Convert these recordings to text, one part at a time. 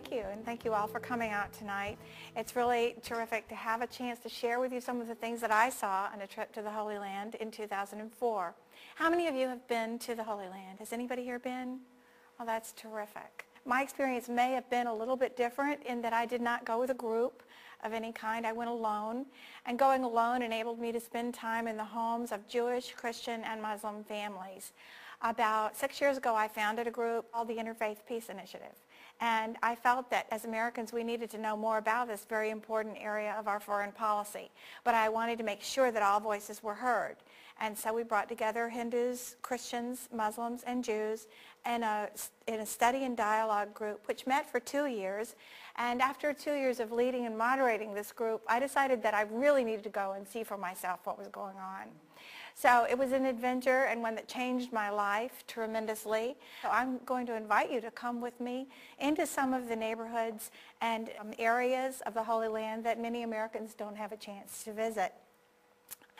Thank you, and thank you all for coming out tonight. It's really terrific to have a chance to share with you some of the things that I saw on a trip to the Holy Land in 2004. How many of you have been to the Holy Land? Has anybody here been? Oh, that's terrific. My experience may have been a little bit different in that I did not go with a group of any kind. I went alone, and going alone enabled me to spend time in the homes of Jewish, Christian, and Muslim families. About 6 years ago, I founded a group called the Interfaith Peace Initiative. And I felt that as Americans we needed to know more about this very important area of our foreign policy. But I wanted to make sure that all voices were heard. And so we brought together Hindus, Christians, Muslims, and Jews in a study and dialogue group which met for 2 years. And after 2 years of leading and moderating this group, I decided that I really needed to go and see for myself what was going on. So it was an adventure and one that changed my life tremendously. So I'm going to invite you to come with me into some of the neighborhoods and areas of the Holy Land that many Americans don't have a chance to visit.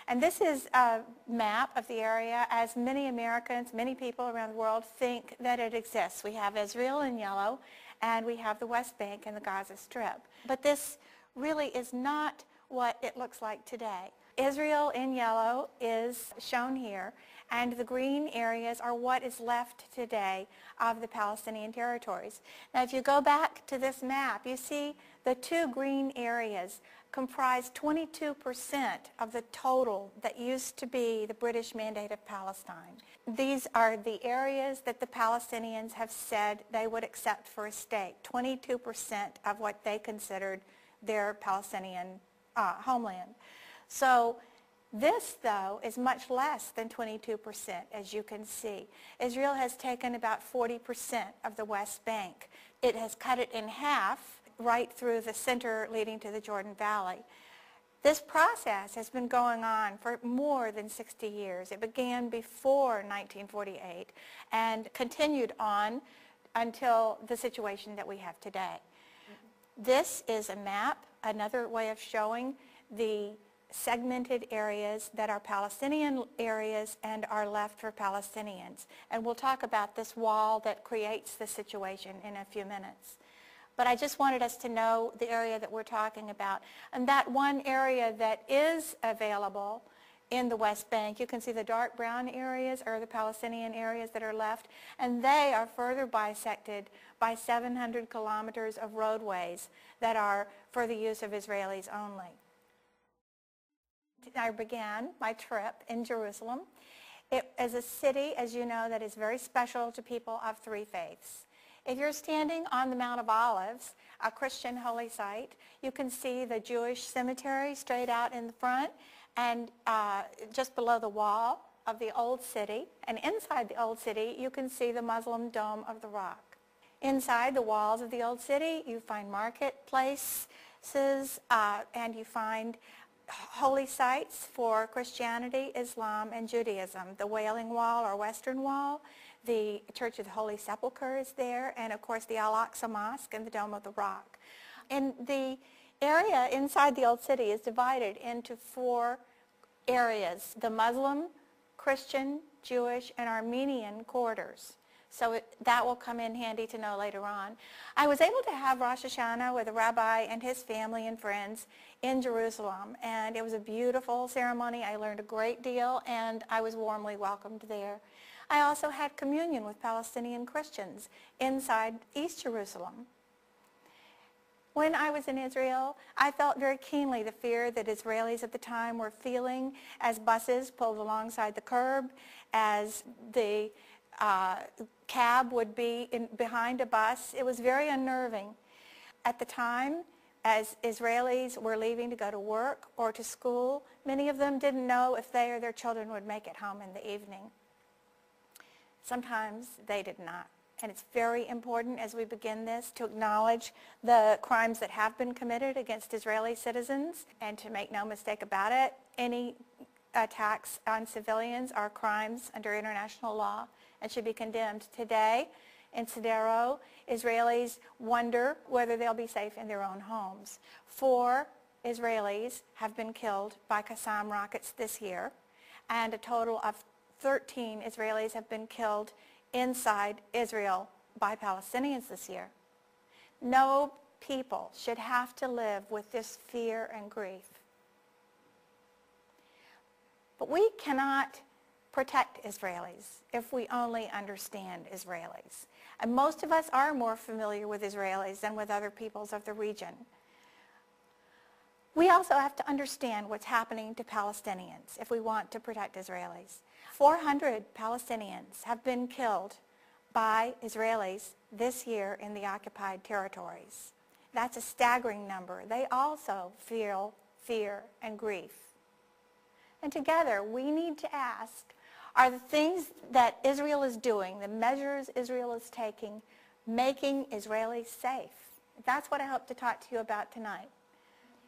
And this is a map of the area as many Americans, many people around the world think that it exists. We have Israel in yellow, and we have the West Bank and the Gaza Strip. But this really is not what it looks like today. Israel in yellow is shown here, and the green areas are what is left today of the Palestinian territories. Now, if you go back to this map, you see the two green areas comprise 22% of the total that used to be the British Mandate of Palestine. These are the areas that the Palestinians have said they would accept for a state, 22% of what they considered their Palestinian homeland. So this, though, is much less than 22%, as you can see. Israel has taken about 40% of the West Bank. It has cut it in half right through the center leading to the Jordan Valley. This process has been going on for more than 60 years. It began before 1948 and continued on until the situation that we have today. This is a map, another way of showing the segmented areas that are Palestinian areas and are left for Palestinians. And we'll talk about this wall that creates the situation in a few minutes. But I just wanted us to know the area that we're talking about. And that one area that is available in the West Bank, you can see the dark brown areas are the Palestinian areas that are left, and they are further bisected by 700 kilometers of roadways that are for the use of Israelis only. I began my trip in Jerusalem. It is a city, as you know, that is very special to people of three faiths. If you're standing on the Mount of Olives, a Christian holy site, you can see the Jewish cemetery straight out in the front and just below the wall of the Old City. And inside the Old City, you can see the Muslim Dome of the Rock. Inside the walls of the Old City, you find marketplaces and you find holy sites for Christianity, Islam, and Judaism. The Wailing Wall or Western Wall, the Church of the Holy Sepulchre is there, and of course the Al-Aqsa Mosque and the Dome of the Rock. And the area inside the Old City is divided into four areas: the Muslim, Christian, Jewish, and Armenian quarters. So that will come in handy to know later on. I was able to have Rosh Hashanah with a rabbi and his family and friends in Jerusalem, and it was a beautiful ceremony. I learned a great deal, and I was warmly welcomed there. I also had communion with Palestinian Christians inside East Jerusalem. When I was in Israel, I felt very keenly the fear that Israelis at the time were feeling as buses pulled alongside the curb, as the cab would be behind a bus. It was very unnerving. At the time, as Israelis were leaving to go to work or to school, many of them didn't know if they or their children would make it home in the evening. Sometimes they did not. And it's very important as we begin this to acknowledge the crimes that have been committed against Israeli citizens, and to make no mistake about it, any attacks on civilians are crimes under international law and should be condemned. Today, in Sderot, Israelis wonder whether they'll be safe in their own homes. 4 Israelis have been killed by Qassam rockets this year, and a total of 13 Israelis have been killed inside Israel by Palestinians this year. No people should have to live with this fear and grief. But we cannot protect Israelis if we only understand Israelis. And most of us are more familiar with Israelis than with other peoples of the region. We also have to understand what's happening to Palestinians if we want to protect Israelis. 400 Palestinians have been killed by Israelis this year in the occupied territories. That's a staggering number. They also feel fear and grief. And together, we need to ask, are the things that Israel is doing, the measures Israel is taking, making Israelis safe? That's what I hope to talk to you about tonight.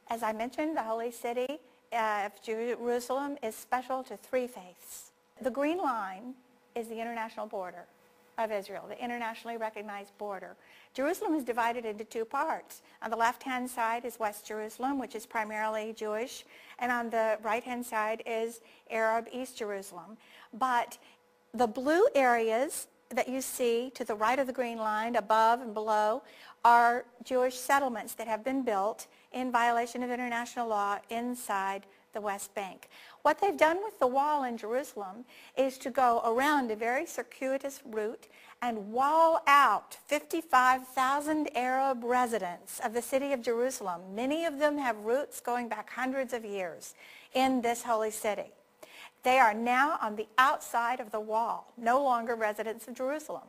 As I mentioned, the holy city of Jerusalem is special to three faiths. The green line is the international border of Israel, the internationally recognized border. Jerusalem is divided into two parts. On the left-hand side is West Jerusalem, which is primarily Jewish, and on the right-hand side is Arab East Jerusalem. But the blue areas that you see to the right of the green line, above and below, are Jewish settlements that have been built in violation of international law inside the West Bank. What they've done with the wall in Jerusalem is to go around a very circuitous route and wall out 55,000 Arab residents of the city of Jerusalem. Many of them have roots going back hundreds of years in this holy city. They are now on the outside of the wall, no longer residents of Jerusalem.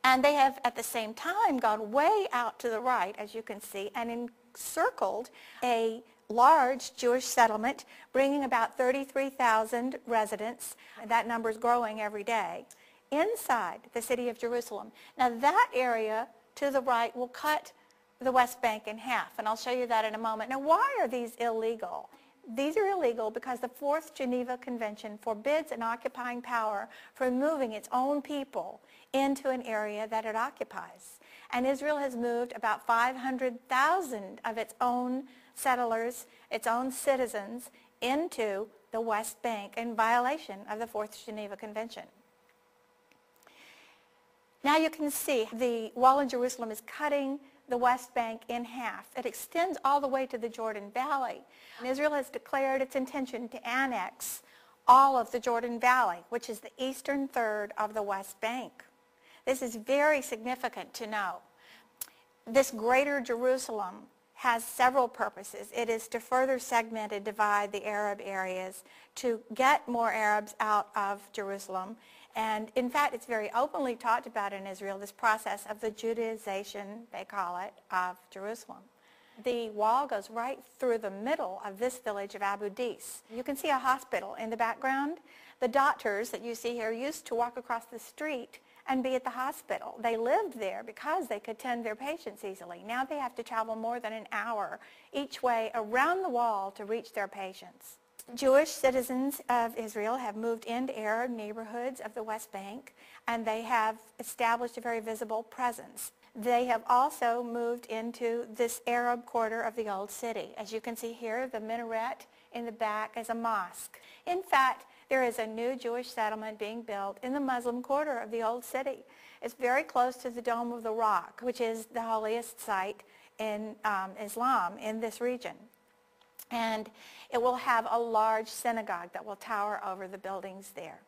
And they have at the same time gone way out to the right, as you can see, and encircled a large Jewish settlement, bringing about 33,000 residents. That number is growing every day, inside the city of Jerusalem. Now that area to the right will cut the West Bank in half, and I'll show you that in a moment. Now, why are these illegal? These are illegal because the Fourth Geneva Convention forbids an occupying power from moving its own people into an area that it occupies. And Israel has moved about 500,000 of its own settlers, its own citizens, into the West Bank in violation of the Fourth Geneva Convention. Now you can see the wall in Jerusalem is cutting the West Bank in half. It extends all the way to the Jordan Valley. And Israel has declared its intention to annex all of the Jordan Valley, which is the eastern third of the West Bank. This is very significant to know. This greater Jerusalem has several purposes. It is to further segment and divide the Arab areas, to get more Arabs out of Jerusalem. And in fact, it's very openly talked about in Israel, this process of the Judaization, they call it, of Jerusalem. The wall goes right through the middle of this village of Abu Dis. You can see a hospital in the background. The doctors that you see here used to walk across the street and be at the hospital. They lived there because they could tend their patients easily. Now they have to travel more than an hour each way around the wall to reach their patients. Jewish citizens of Israel have moved into Arab neighborhoods of the West Bank, and they have established a very visible presence. They have also moved into this Arab quarter of the old city. As you can see here, the minaret in the back is a mosque. In fact, there is a new Jewish settlement being built in the Muslim quarter of the old city. It's very close to the Dome of the Rock, which is the holiest site in Islam in this region. And it will have a large synagogue that will tower over the buildings there.